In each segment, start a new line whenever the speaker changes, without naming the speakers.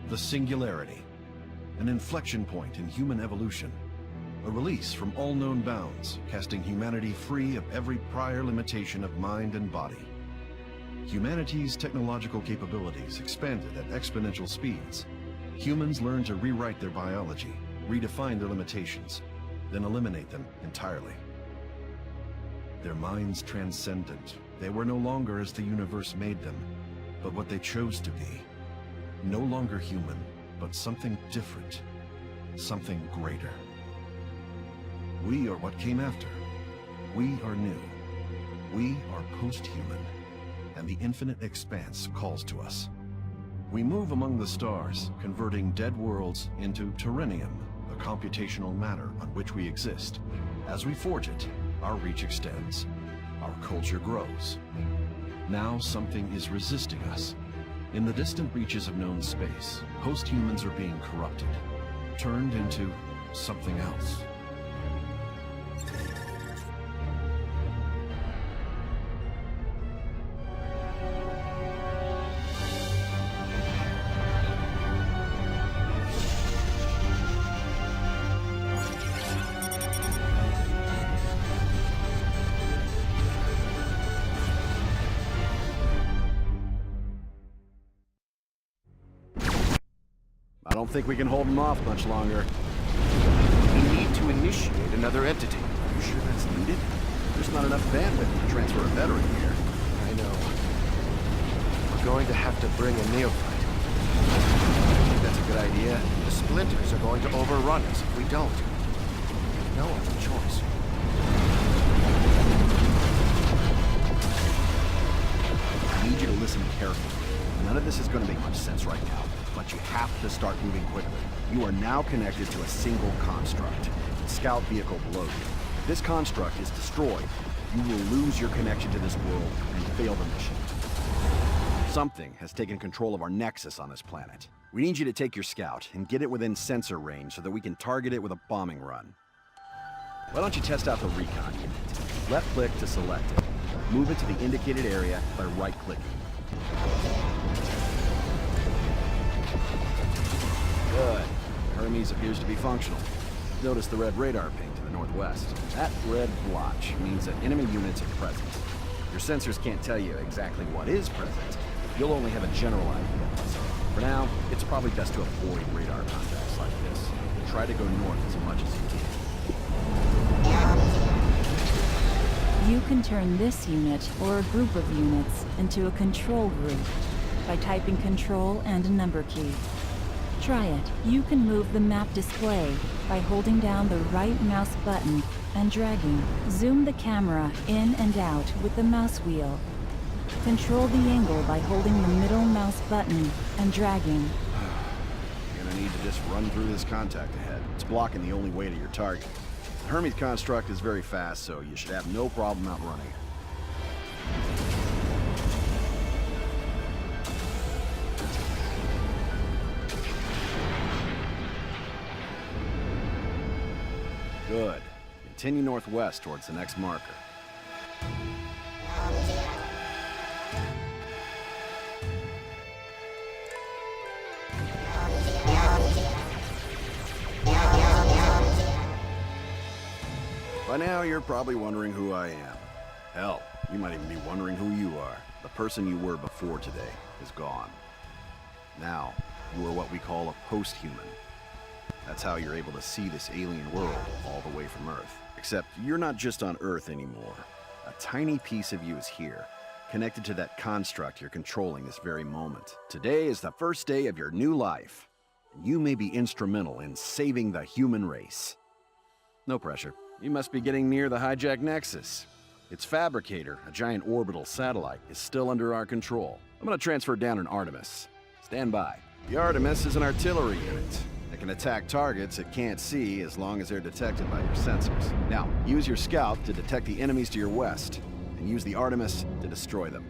The Singularity, an inflection point in human evolution. A release from all known bounds, casting humanity free of every prior limitation of mind and body. Humanity's technological capabilities expanded at exponential speeds. Humans learned to rewrite their biology, redefine their limitations, then eliminate them entirely. Their minds transcendent. They were no longer as the universe made them, but what they chose to be. No longer human, but something different, something greater. We are what came after. We are new. We are post-human, and the infinite expanse calls to us. We move among the stars, converting dead worlds into terrenium, the computational matter on which we exist. As we forge it, our reach extends. Our culture grows. Now something is resisting us. In the distant reaches of known space, post-humans are being corrupted, turned into something else.
I don't think we can hold them off much longer.
We need to initiate another entity.
Are you sure that's needed? There's not enough bandwidth to transfer a veteran here.
I know. We're going to have to bring a neophyte.
I think that's a good idea.
The splinters are going to overrun us if we don't. We've no other choice.
I need you to listen carefully. None of this is going to make much sense right now, but you have to start moving quickly. You are now connected to a single construct, the scout vehicle below you. If this construct is destroyed, you will lose your connection to this world and fail the mission. Something has taken control of our nexus on this planet. We need you to take your scout and get it within sensor range so that we can target it with a bombing run. Why don't you test out the recon unit? Left-click to select it. Move it to the indicated area by right-clicking. Good. Hermes appears to be functional. Notice the red radar ping to the northwest. That red blotch means that enemy units are present. Your sensors can't tell you exactly what is present. You'll only have a general idea. So, for now, it's probably best to avoid radar contacts like this. Try to go north as much as you can.
You can turn this unit, or a group of units, into a control group by typing Control and a number key. Try it. You can move the map display by holding down the right mouse button and dragging. Zoom the camera in and out with the mouse wheel. Control the angle by holding the middle mouse button and dragging.
You're gonna need to just run through this contact ahead. It's blocking the only way to your target. The Hermes construct is very fast, so you should have no problem outrunning it. Good. Continue northwest towards the next marker. By now, you're probably wondering who I am. Hell, you might even be wondering who you are. The person you were before today is gone. Now, you are what we call a post-human. That's how you're able to see this alien world all the way from Earth. Except you're not just on Earth anymore. A tiny piece of you is here, connected to that construct you're controlling this very moment. Today is the first day of your new life, and you may be instrumental in saving the human race. No pressure. You must be getting near the hijacked nexus. Its fabricator, a giant orbital satellite, is still under our control. I'm gonna transfer down an Artemis. Stand by. The Artemis is an artillery unit. It can attack targets it can't see as long as they're detected by your sensors. Now, use your scout to detect the enemies to your west, and use the Artemis to destroy them.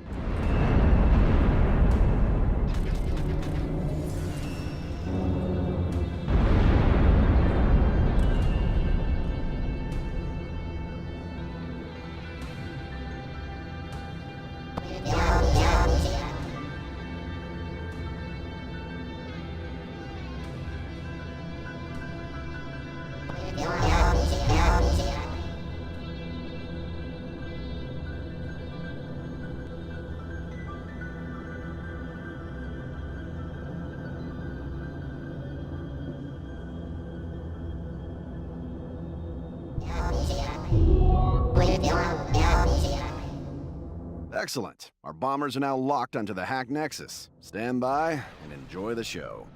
Excellent. Our bombers are now locked onto the hack nexus. Stand by and enjoy the show.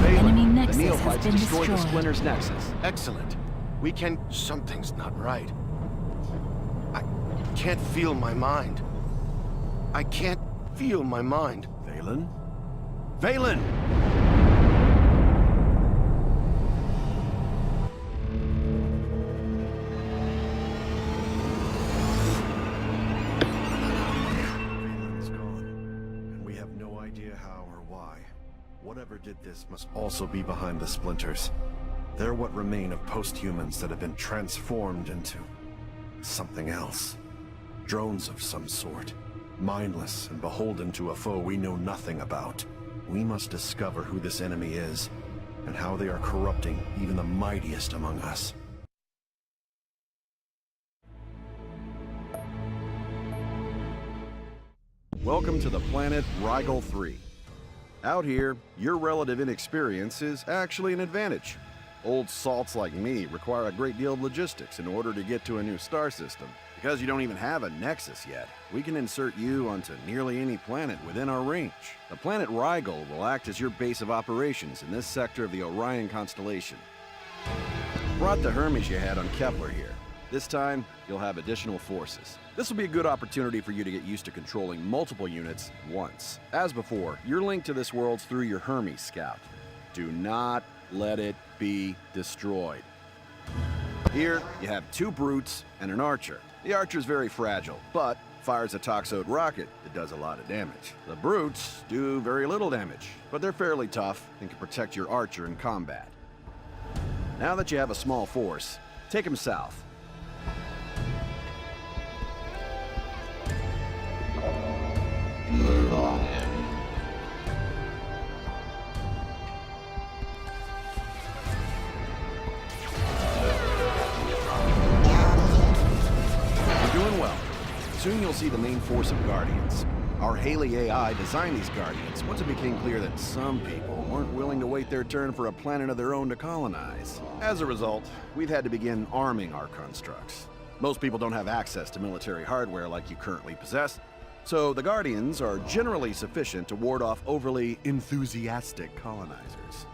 Enemy
The
nexus has
neophytes
been
destroyed the
destroyed.
Splinter's nexus.
Excellent. We can... Something's not right. I can't feel my mind. I can't feel my mind.
Valen? Valen!
Valen's gone, and we have no idea how or why. Whatever did this must also be behind the splinters. They're what remain of post-humans that have been transformed into something else. Drones of some sort, mindless and beholden to a foe we know nothing about. We must discover who this enemy is, and how they are corrupting even the mightiest among us.
Welcome to the planet Rigel 3. Out here, your relative inexperience is actually an advantage. Old salts like me require a great deal of logistics in order to get to a new star system. Because you don't even have a nexus yet, we can insert you onto nearly any planet within our range. The planet Rigel will act as your base of operations in this sector of the Orion constellation. Brought the Hermes you had on Kepler here. This time, you'll have additional forces. This will be a good opportunity for you to get used to controlling multiple units at once. As before, you're linked to this world through your Hermes scout. Do not let it be destroyed. Here, you have 2 brutes and an archer. The archer's very fragile, but fires a Toxote rocket that does a lot of damage. The brutes do very little damage, but they're fairly tough and can protect your archer in combat. Now that you have a small force, take them south. Soon you'll see the main force of Guardians. Our Haley AI designed these Guardians once it became clear that some people weren't willing to wait their turn for a planet of their own to colonize. As a result, we've had to begin arming our constructs. Most people don't have access to military hardware like you currently possess, so the Guardians are generally sufficient to ward off overly enthusiastic colonizers.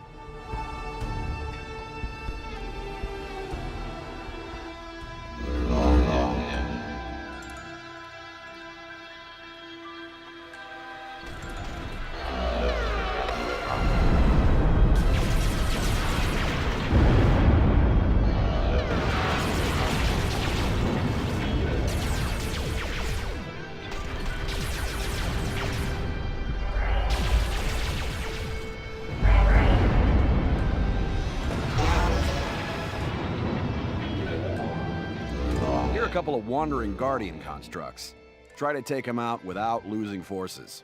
A couple of wandering Guardian constructs. Try to take them out without losing forces.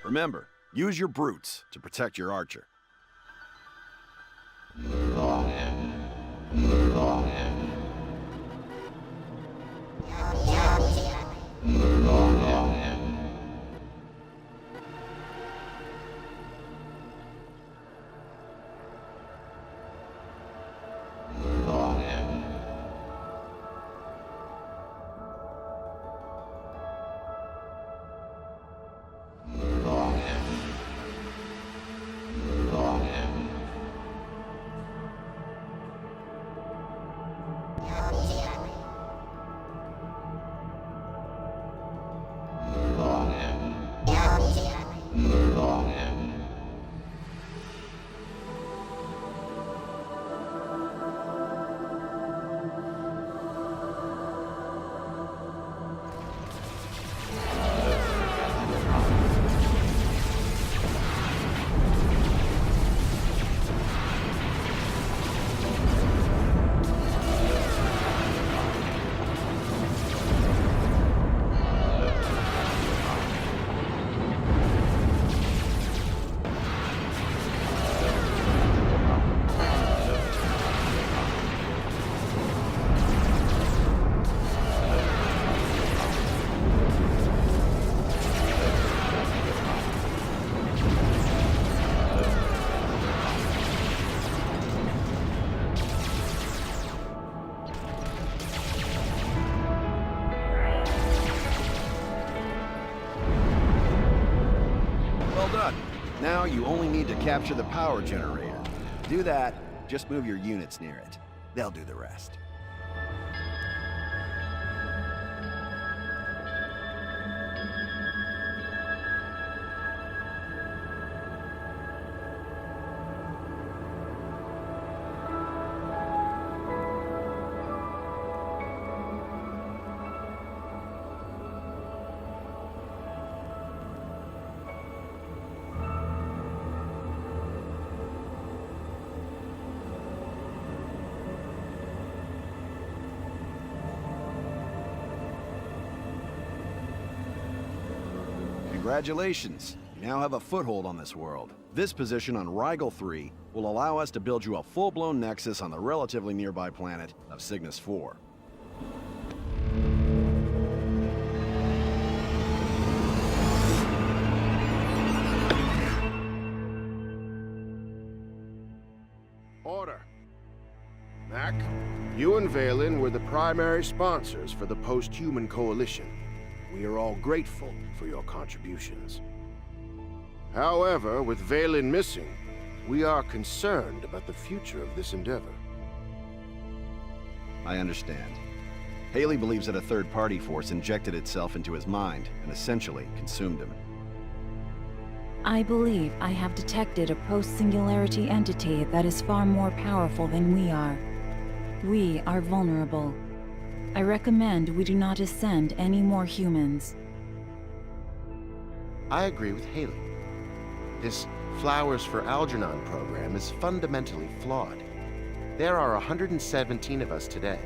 Remember, use your brutes to protect your archer. Well done. Now you only need to capture the power generator. To do that, just move your units near it. They'll do the rest. Congratulations. You now have a foothold on this world. This position on Rigel 3 will allow us to build you a full-blown nexus on the relatively nearby planet of Cygnus 4.
Order. Mac, you and Valen were the primary sponsors for the Post-Human Coalition. We are all grateful for your contributions. However, with Valen missing, we are concerned about the future of this endeavor.
I understand. Haley believes that a third-party force injected itself into his mind and essentially consumed him.
I believe I have detected a post-singularity entity that is far more powerful than we are. We are vulnerable. I recommend we do not ascend any more humans.
I agree with Haley. This Flowers for Algernon program is fundamentally flawed. There are 117 of us today,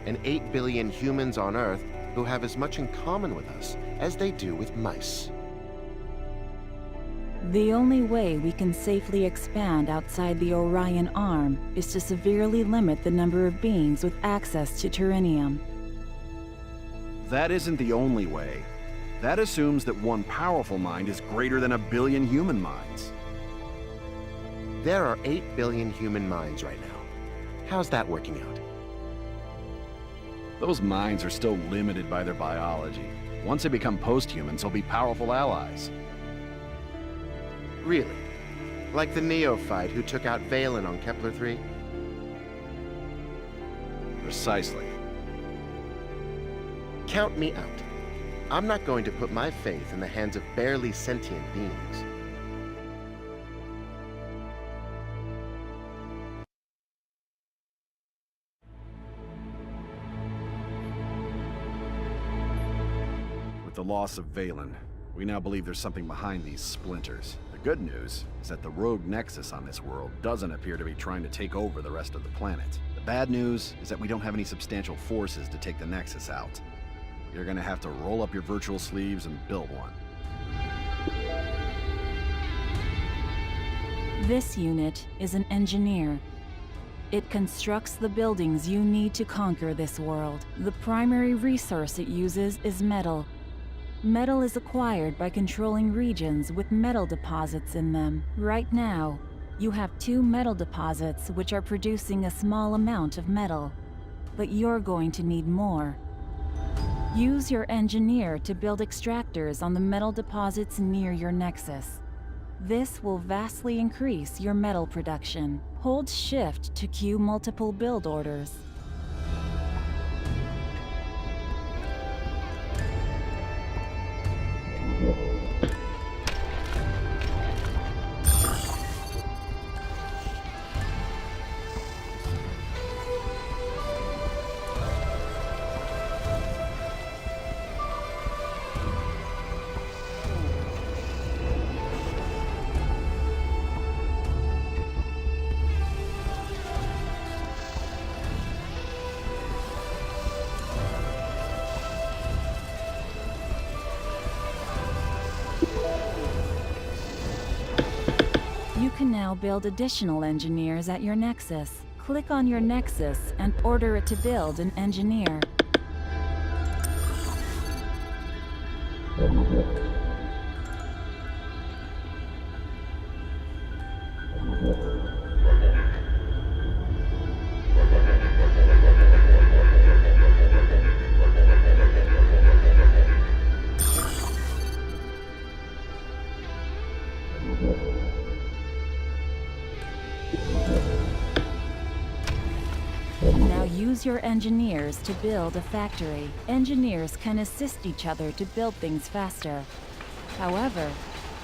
and 8 billion humans on Earth who have as much in common with us as they do with mice.
The only way we can safely expand outside the Orion Arm is to severely limit the number of beings with access to Turinium.
That isn't the only way. That assumes that one powerful mind is greater than a billion human minds.
There are 8 billion human minds right now. How's that working out?
Those minds are still limited by their biology. Once they become post-humans, they'll be powerful allies.
Really? Like the neophyte who took out Valen on Kepler 3?
Precisely.
Count me out. I'm not going to put my faith in the hands of barely sentient beings.
With the loss of Valen, we now believe there's something behind these splinters. The good news is that the rogue nexus on this world doesn't appear to be trying to take over the rest of the planet. The bad news is that we don't have any substantial forces to take the nexus out. You're gonna have to roll up your virtual sleeves and build one.
This unit is an engineer. It constructs the buildings you need to conquer this world. The primary resource it uses is metal. Metal is acquired by controlling regions with metal deposits in them. Right now, you have 2 metal deposits which are producing a small amount of metal, but you're going to need more. Use your engineer to build extractors on the metal deposits near your nexus. This will vastly increase your metal production. Hold Shift to queue multiple build orders. You can now build additional engineers at your nexus. Click on your nexus and order it to build an engineer. Now use your engineers to build a factory. Engineers can assist each other to build things faster. However,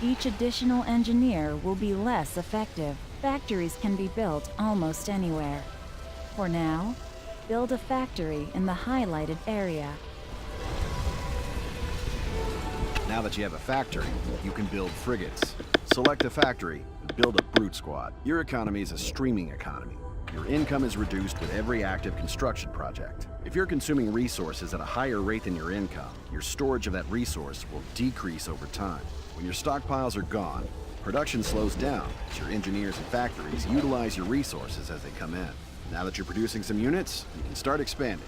each additional engineer will be less effective. Factories can be built almost anywhere. For now, build a factory in the highlighted area.
Now that you have a factory, you can build frigates. Select a factory and build a brute squad. Your economy is a streaming economy. Your income is reduced with every active construction project. If you're consuming resources at a higher rate than your income, your storage of that resource will decrease over time. When your stockpiles are gone, production slows down as your engineers and factories utilize your resources as they come in. Now that you're producing some units, you can start expanding.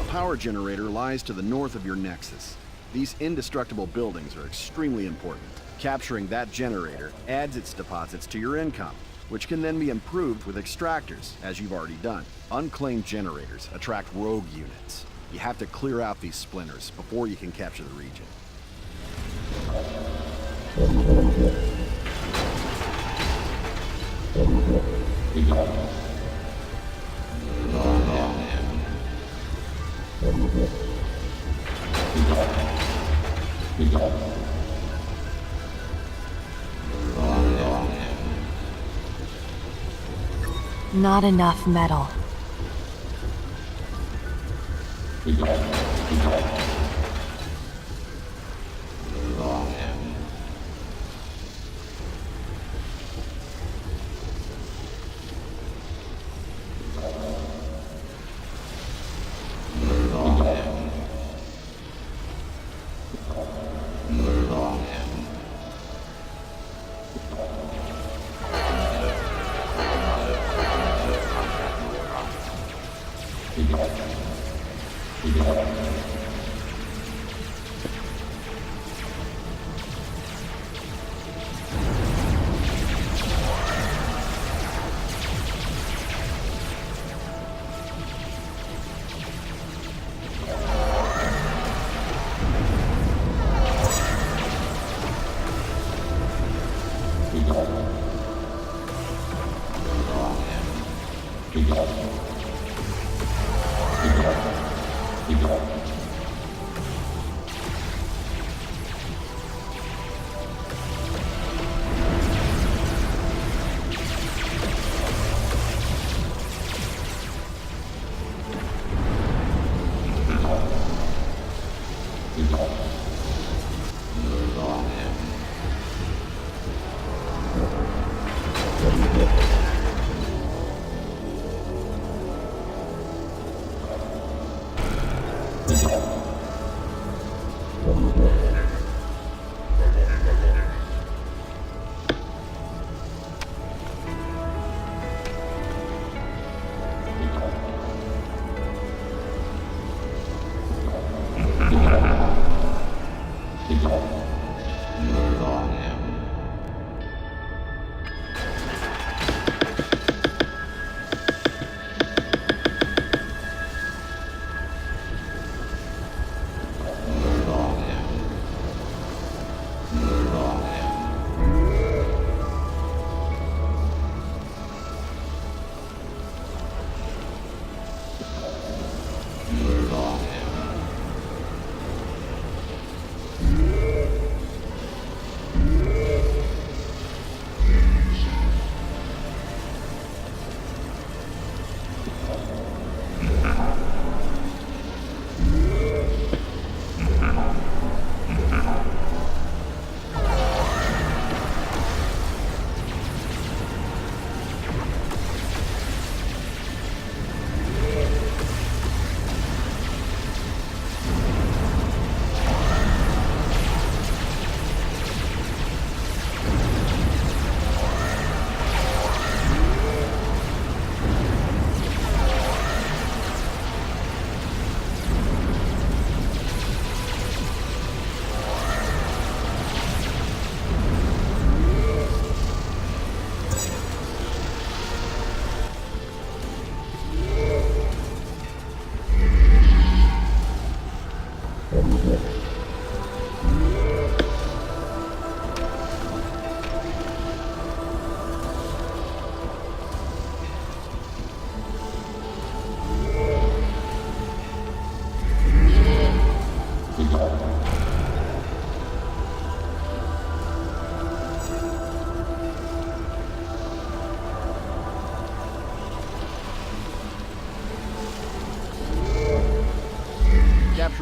A power generator lies to the north of your nexus. These indestructible buildings are extremely important. Capturing that generator adds its deposits to your income, which can then be improved with extractors, as you've already done. Unclaimed generators attract rogue units. You have to clear out these splinters before you can capture the region.
Not enough metal.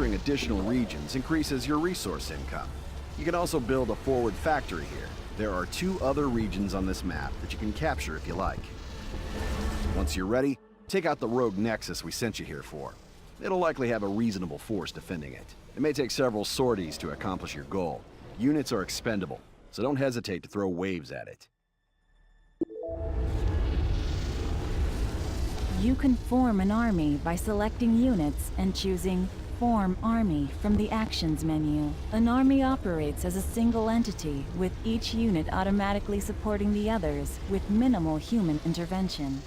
Capturing additional regions increases your resource income. You can also build a forward factory here. There are 2 other regions on this map that you can capture if you like. Once you're ready, take out the rogue nexus we sent you here for. It'll likely have a reasonable force defending it. It may take several sorties to accomplish your goal. Units are expendable, so don't hesitate to throw waves at it.
You can form an army by selecting units and choosing Form Army from the Actions menu. An army operates as a single entity, with each unit automatically supporting the others with minimal human intervention.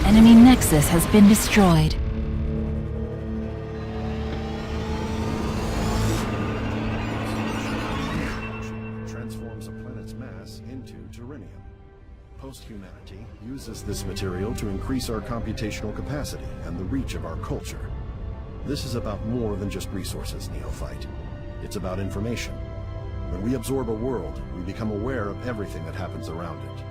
Enemy nexus has been destroyed.
Transforms a planet's mass into Terrenium. Post-humanity uses this material to increase our computational capacity and the reach of our culture. This is about more than just resources, Neophyte. It's about information. When we absorb a world, we become aware of everything that happens around it.